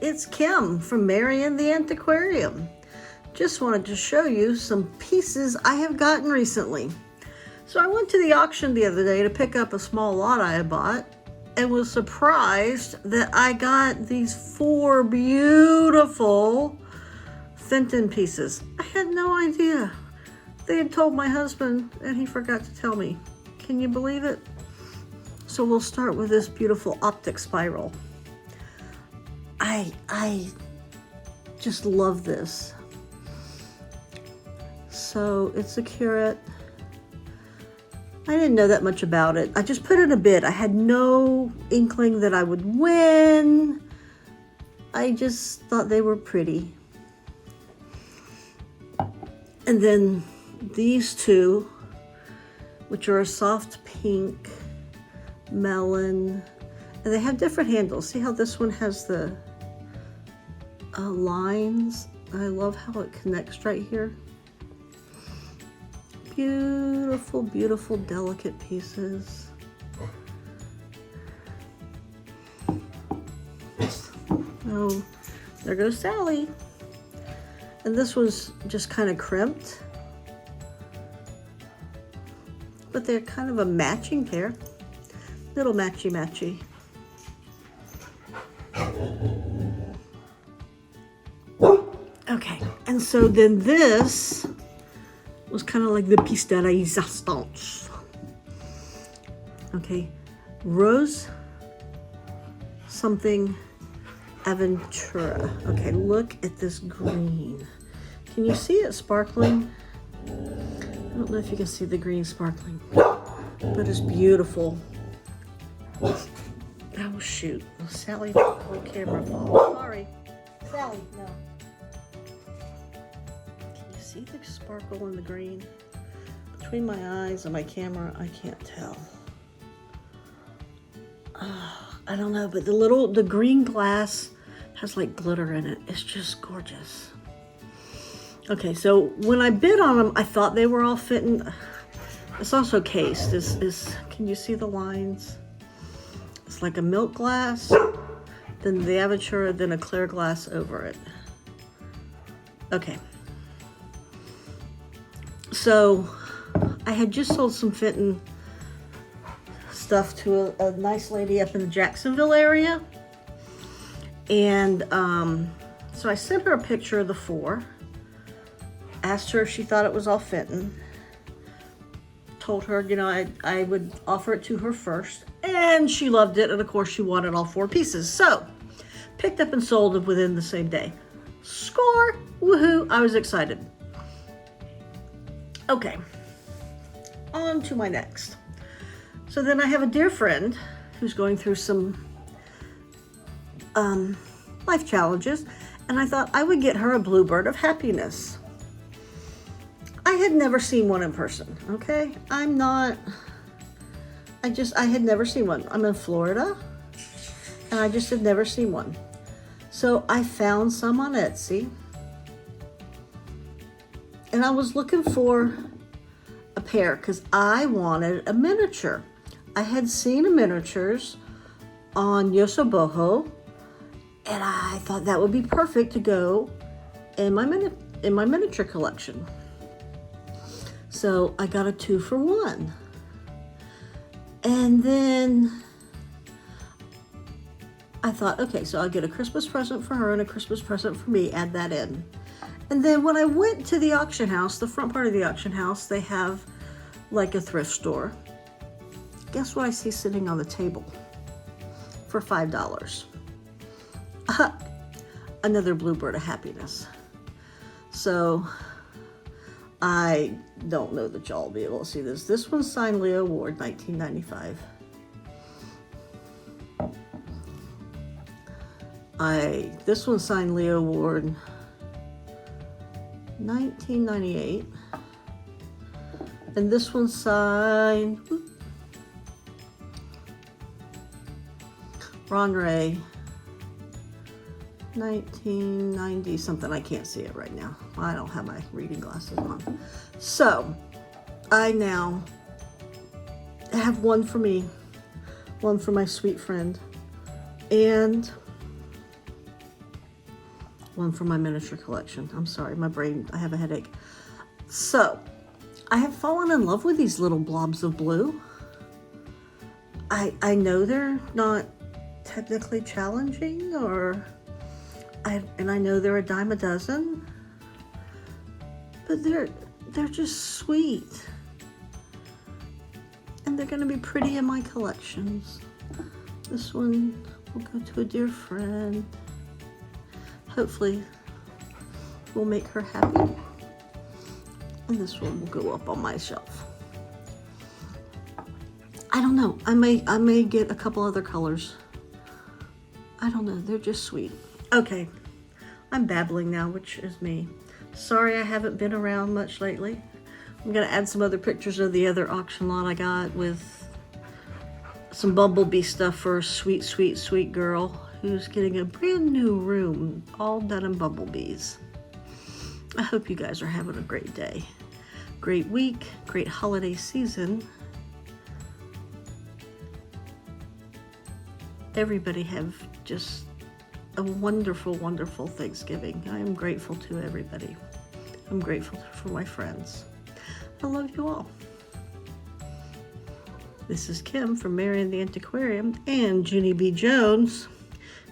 it's Kim from Mary and the Antiquarium. Just wanted to show you some pieces I have gotten recently. So I went to the auction the other day to pick up a small lot I had bought and was surprised that I got these 4 beautiful Fenton pieces. I had no idea. They had told my husband and he forgot to tell me. Can you believe it? So we'll start with this beautiful optic spiral. I just love this. So it's a carat. I didn't know that much about it. I just put in a bid. I had no inkling that I would win. I just thought they were pretty. And then these two, which are a soft pink, melon, and they have different handles. See how this one has the lines? I love how it connects right here. Beautiful, beautiful, delicate pieces. Oh, there goes Sally. And this was just kind of crimped, but they're kind of a matching pair. Little matchy-matchy. Okay, and so then this was kind of like the piece de resistance. Okay, rose something Aventura. Okay, look at this green. Can you see it sparkling? I don't know if you can see the green sparkling, but it's beautiful. Oh shoot, Sally, the whole camera fall. Sorry, Sally, no. Can you see the sparkle in the green? Between my eyes and my camera, I can't tell. I don't know, but the green glass has like glitter in it. It's just gorgeous. Okay, so when I bid on them, I thought they were all fitting. It's also cased. Can you see the lines? It's like a milk glass, then the Aventura, then a clear glass over it. Okay. So I had just sold some Fenton stuff to a nice lady up in the Jacksonville area. And so I sent her a picture of the 4. Asked her if she thought it was all Fenton. Told her, you know, I would offer it to her first. And she loved it. And of course she wanted all 4 pieces. So picked up and sold it within the same day. Score! Woohoo! I was excited. Okay. On to my next. So then I have a dear friend who's going through some life challenges. And I thought I would get her a bluebird of happiness. I had never seen one in person, okay? I had never seen one. I'm in Florida, and I just had never seen one. So I found some on Etsy, and I was looking for a pair because I wanted a miniature. I had seen a miniatures on Yosoboho, and I thought that would be perfect to go in my miniature collection. So I got a 2 for 1. And then I thought, okay, so I'll get a Christmas present for her and a Christmas present for me, add that in. And then when I went to the auction house, the front part of the auction house, they have like a thrift store. Guess what I see sitting on the table for $5? Another bluebird of happiness. So I don't know that y'all will be able to see this. This one's signed Leo Ward, 1995. This one's signed Leo Ward, 1998. And this one's signed Ron Ray, 1990 something. I can't see it right now. I don't have my reading glasses on. So I now have one for me, one for my sweet friend, and one for my miniature collection. I'm sorry, my brain, I have a headache. So, I have fallen in love with these little blobs of blue. I know they're not technically challenging, and I know they're a dime a dozen, but they're just sweet. And they're gonna be pretty in my collections. This one will go to a dear friend. Hopefully will make her happy. And this one will go up on my shelf. I don't know. I may get a couple other colors. I don't know. They're just sweet. Okay. I'm babbling now, which is me. Sorry I haven't been around much lately. I'm going to add some other pictures of the other auction lot I got with some bumblebee stuff for a sweet, sweet, sweet girl who's getting a brand new room all done in bumblebees. I hope you guys are having a great day, great week, great holiday season. Everybody have just a wonderful, wonderful Thanksgiving. I am grateful to everybody. I'm grateful for my friends. I love you all. This is Kim from Marion the Antiquarian and Junie B. Jones,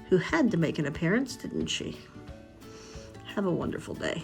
who had to make an appearance, didn't she? Have a wonderful day.